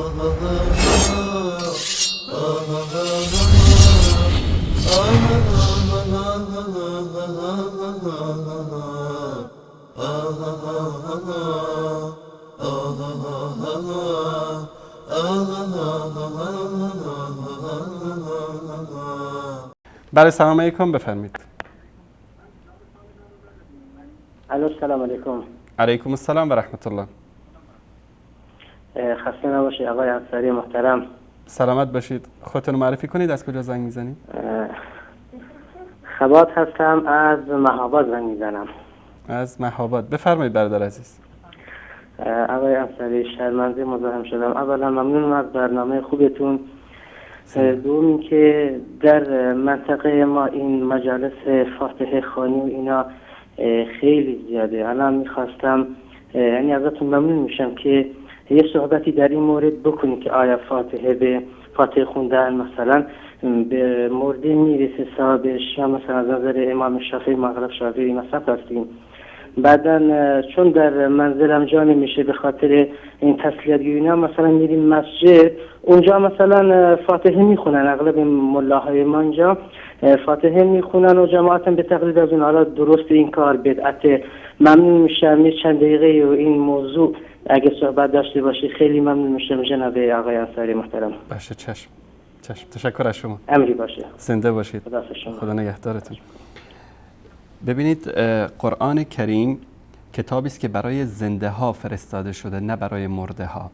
بله سلام علیکم، بفرمایید. الو سلام علیکم. علیکم السلام و رحمت الله. خسته نباشید آقای انصاری محترم. سلامت باشید. خودتون معرفی کنید، از کجا زنگ میزنید؟ خبات هستم، از مهاباد زنگ میزنم. از مهاباد، بفرمایید برادر عزیز. آقای انصاری شرمنده مزاحم شدم. اولا ممنونم از برنامه خوبتون. دوم اینکه در منطقه ما این مجالس فاتحه خوانی و اینا خیلی زیاده. الان میخواستم یعنی ازتون ممنون میشم که یه صحبتی در این مورد بکنید که آیا فاتحه به فاتحه خوندن مثلا به مرده میرسه ثوابش، یا مثلا از نظر امام شافعی مغرب شافعی مثلا هستیم. بعدا چون در منزلم جا نمیشه به خاطر این تسلیت گویی مثلا میریم مسجد، اونجا مثلا فاتحه میخونن، اغلب ملاهای ما اینجا فاتحه میخونن و جماعتم به تقلید از اون. حالا درست این کار بدعت؟ ممنون میشم یه چند دقیقه و این موضوع اگه صحبت داشته باشی خیلی ممنون میشم جناب آقای انصاری محترم. باشه، چشم. تشکر از شما. امری باشه. زنده باشید. خدا نگهدارتون. ببینید، قرآن کریم کتابی است که برای زنده ها فرستاده شده، نه برای مرده ها.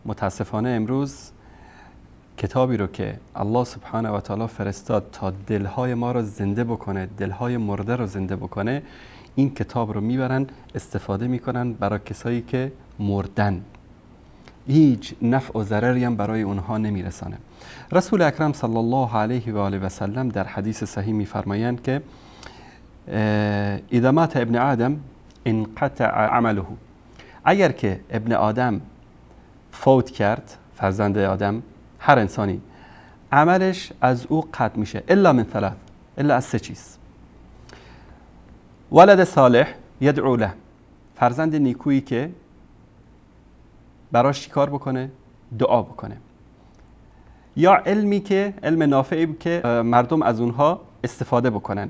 متاسفانه امروز کتابی رو که الله سبحانه و تعالی فرستاد تا دلهای ما رو زنده بکنه، دلهای مرده رو زنده بکنه، این کتاب رو میبرن استفاده میکنن برای کسایی که مردن. هیچ نفع و ضرری هم برای اونها نمیرسانه. رسول اکرم صلی الله علیه و آله و سلم در حدیث صحیح میفرمایند که اذا مات ابن آدم انقطع عمله. اگر که ابن آدم فوت کرد، فرزند آدم، هر انسانی، عملش از او قطع میشه، الا من ثلاث، الا از 3 چیز. ولد صالح یدعو له، فرزند نیکویی که براش چیکار بکنه؟ دعا بکنه. یا علمی که علم نافعی که مردم از اونها استفاده بکنن.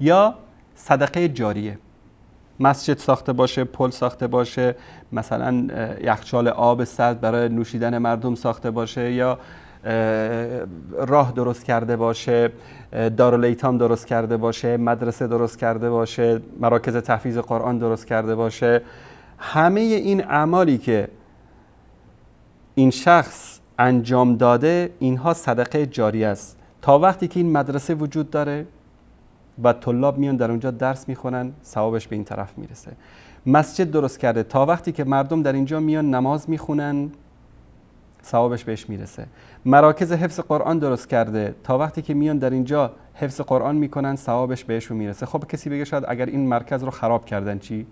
یا صدقه جاریه، مسجد ساخته باشه، پل ساخته باشه، مثلا یخچال آب سرد برای نوشیدن مردم ساخته باشه، یا راه درست کرده باشه، دارالایتام درست کرده باشه، مدرسه درست کرده باشه، مراکز تحفیظ قرآن درست کرده باشه. همه این اعمالی که این شخص انجام داده، اینها صدقه جاریه است. تا وقتی که این مدرسه وجود داره و طلاب میان در اونجا درس میخونن، ثوابش به این طرف میرسه. مسجد درست کرده، تا وقتی که مردم در اینجا میان نماز میخونن، ثوابش بهش میرسه. مراکز حفظ قرآن درست کرده، تا وقتی که میان در اینجا حفظ قرآن میکنن، ثوابش بهشون میرسه. خب کسی بگه شاید اگر این مرکز رو خراب کردن چی؟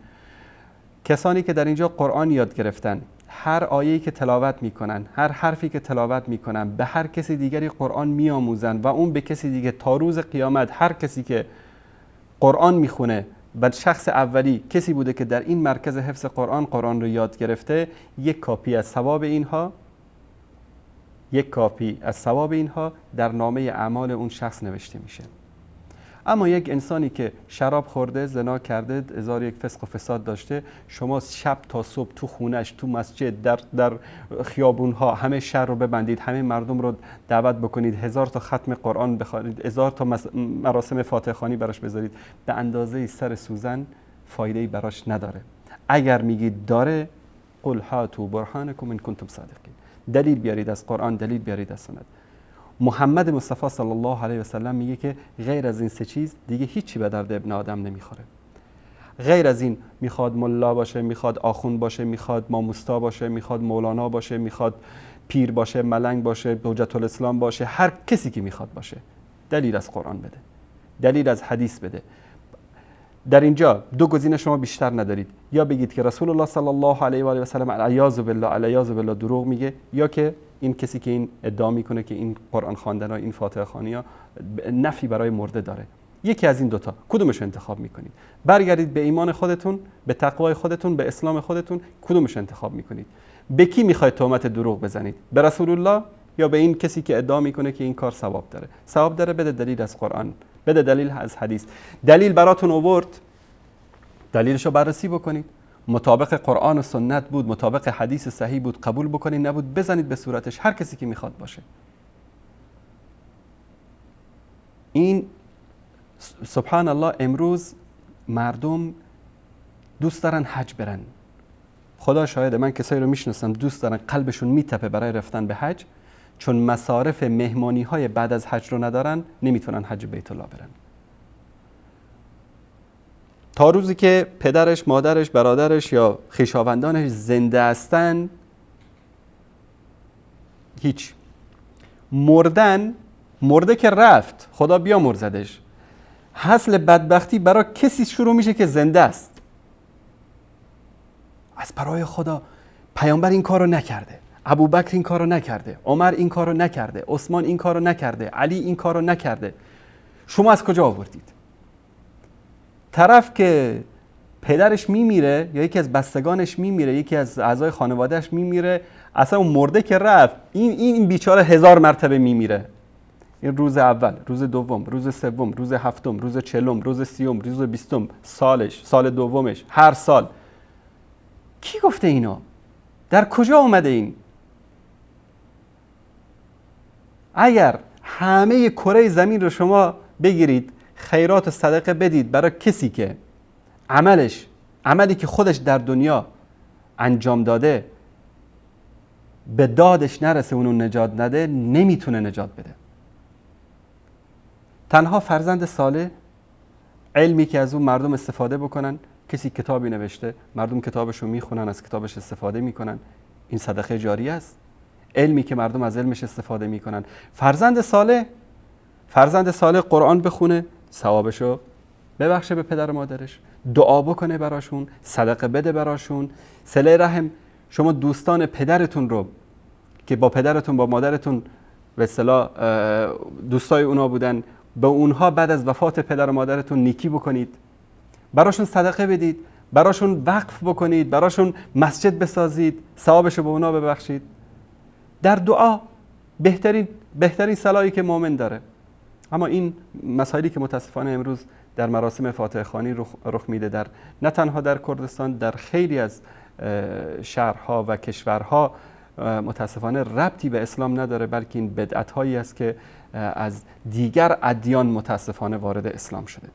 کسانی که در اینجا قرآن یاد گرفتن، هر آیه‌ای که تلاوت میکنن، هر حرفی که تلاوت میکنن، به هر کسی دیگری قرآن میآموزن و اون به کسی دیگه، تا روز قیامت هر کسی که قرآن میخونه و شخص اولی کسی بوده که در این مرکز حفظ قرآن رو یاد گرفته، یک کاپی از ثواب اینها در نامه اعمال اون شخص نوشته میشه. اما یک انسانی که شراب خورده، زنا کرده، 1001 فسق و فساد داشته، شما شب تا صبح تو خونش، تو مسجد، در خیابونها همه شهر رو ببندید، همه مردم رو دعوت بکنید، 1000 تا ختم قرآن بخوانید، 1000 تا مراسم فاتحه خوانی براش بذارید، به اندازه سر سوزن فایده‌ای براش نداره. اگر میگید داره، قل هاتوا برهانکم ان کنتم صادقین، دلیل بیارید از قرآن، دلیل بیارید از سنت. محمد مصطفی صلی الله علیه و سلم میگه که غیر از این 3 چیز دیگه هیچی به درد ابن آدم نمیخوره. غیر از این میخواد ملا باشه، میخواد آخوند باشه، میخواد ماموستا باشه، میخواد مولانا باشه، میخواد پیر باشه، ملنگ باشه، حجت الاسلام باشه، هر کسی که میخواد باشه، دلیل از قرآن بده، دلیل از حدیث بده. در اینجا 2 گزینه شما بیشتر ندارید، یا بگید که رسول الله صلی الله علیه و آله و سلم علیاذ بالله دروغ میگه، یا که این کسی که این ادعا میکنه که این قرآن خواندن ها، این فاتحه خوانی ها نفی برای مرده داره. یکی از این 2 تا کدومش انتخاب میکنید؟ برگردید به ایمان خودتون، به تقوای خودتون، به اسلام خودتون، کدومش انتخاب میکنید؟ به کی میخواید تهمت دروغ بزنید؟ به رسول الله یا به این کسی که ادعا میکنه که این کار ثواب داره؟ ثواب داره، بده دلیل از قرآن، بده دلیل از حدیث. دلیل براتون آورد، دلیلشو بررسی بکنید، مطابق قرآن و سنت بود، مطابق حدیث صحیح بود، قبول بکنید، نبود بزنید به صورتش، هر کسی که میخواد باشه. این سبحان الله امروز مردم دوست دارن حج برن. خدا شاهده، من کسایی رو میشناسم دوست دارن، قلبشون میتپه برای رفتن به حج، چون مصارف مهمانی های بعد از حج رو ندارن، نمیتونن حج بیت الله برن. تا روزی که پدرش، مادرش، برادرش یا خویشاوندانش زنده هستن هیچ. مرده که رفت، خدا بیامرزدش. حاصل بدبختی برای کسی شروع میشه که زنده است. از برای خدا پیامبر این کارو نکرده، ابوبکر این کارو نکرده، عمر این کارو نکرده، عثمان این کارو نکرده، علی این کارو نکرده. شما از کجا آوردید؟ طرف که پدرش میمیره یا یکی از بستگانش میمیره، یکی از اعضای خانوادهش میمیره، اصلا اون مرده که رفت، این بیچاره 1000 مرتبه میمیره. این روز اول، روز دوم، روز سوم، روز هفتم، روز چهلم، روز سیوم، روز بیستم، سال دومش، هر سال. کی گفته اینو؟ در کجا اومده این؟ اگر همه کره زمین رو شما بگیرید خیرات و صدقه بدید برای کسی که عملی که خودش در دنیا انجام داده به دادش نرسه، اونو نجات نده، نمیتونه نجات بده. تنها فرزند صالح، علمی که از اون مردم استفاده بکنن، کسی کتابی نوشته، مردم کتابشو میخونن، از کتابش استفاده میکنن، این صدقه جاریه است. علمی که مردم از علمش استفاده میکنن. فرزند صالح قرآن بخونه، ثوابشو ببخشه به پدر و مادرش، دعا بکنه براشون، صدقه بده براشون، صله رحم. شما دوستان پدرتون رو که با پدرتون با مادرتون به اصطلاح دوستای اونا بودن، به اونها بعد از وفات پدر و مادرتون نیکی بکنید، براشون صدقه بدید، براشون وقف بکنید، براشون مسجد بسازید، ثوابشو به اونا ببخشید. در دعا بهترین صلاحی که مؤمن داره. اما این مسائلی که متاسفانه امروز در مراسم فاتحه خوانی رخ میده، نه تنها در کردستان، در خیلی از شهرها و کشورها متاسفانه ربطی به اسلام نداره، بلکه این بدعت هایی است که از دیگر ادیان متاسفانه وارد اسلام شده.